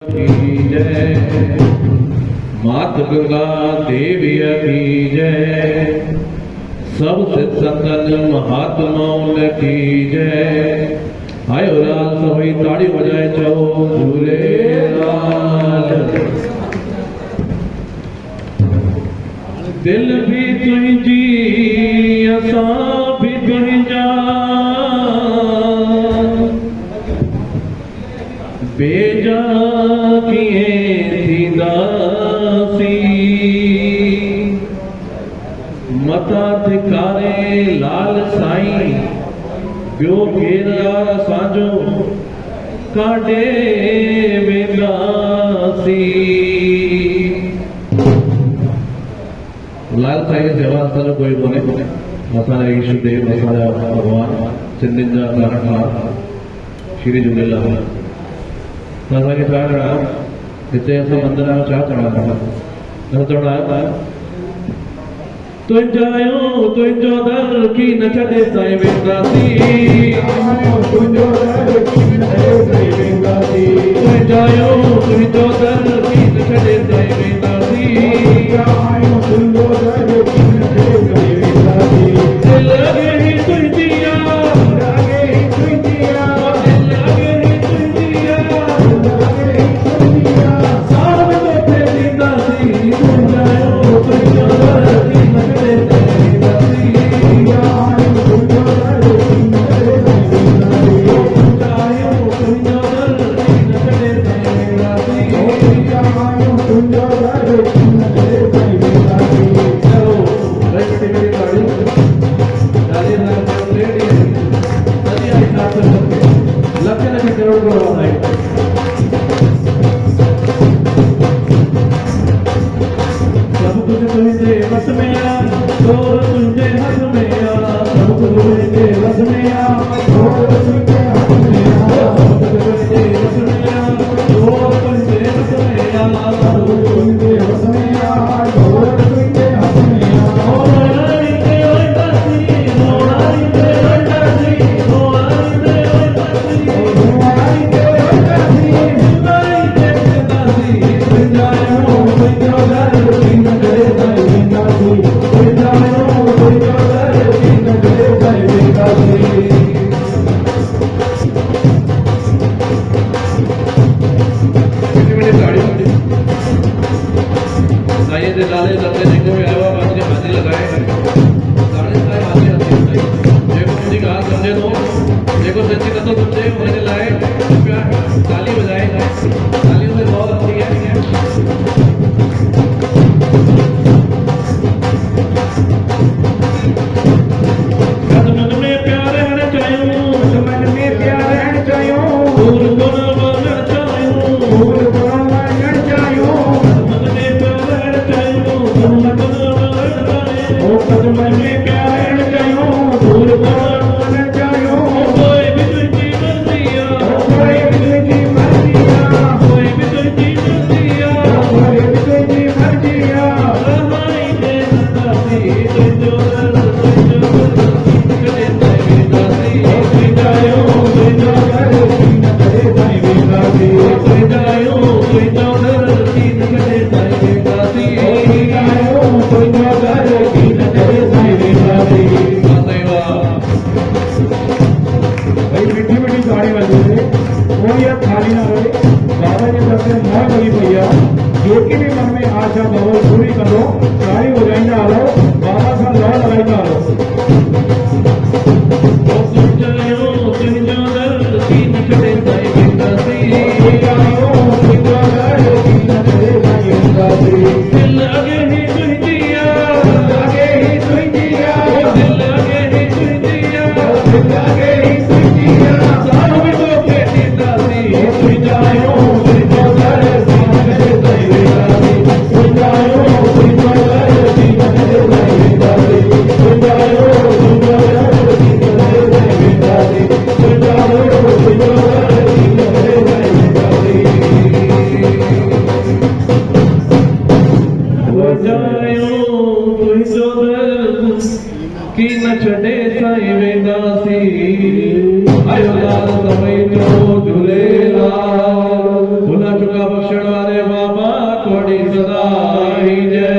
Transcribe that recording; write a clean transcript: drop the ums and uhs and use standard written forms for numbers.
की जय, मात गंगा देवी की जय, सब सिद्ध संतन महात्माओं की जय। आयो राल सभी ताड़ी बजाए चलो झूलेलाल। दिल भी तुझी असा भी तुझा, बेजा किए थींदासी, मता धिकारे लाल साईं बियो घेरा साजो काढे वेंदासी। लाल साईं सेवा असांजो कोई कोन्हे, असांजा ईष्ट देव असांजा भगवान सिंधियुनि जा कारणकार श्री झूलेलाल। असांखे छा करणु आहे, हिते असां मंदर में छा करणु आहे, चवणु आहे तुंहिंजो दर की न छॾे साईं वेंदासीं, तुंहिंजो दर की न छॾे वेंदासीं, तुंहिंजो दर की न छॾे साईं वेंदासीं, तुंहिंजो दर की न छॾे वेंदासीं। दिल लॻे ही तुंहिंजी तुंहिंजो बख्शण वाले बाबा थोड़ी सदा ही जय।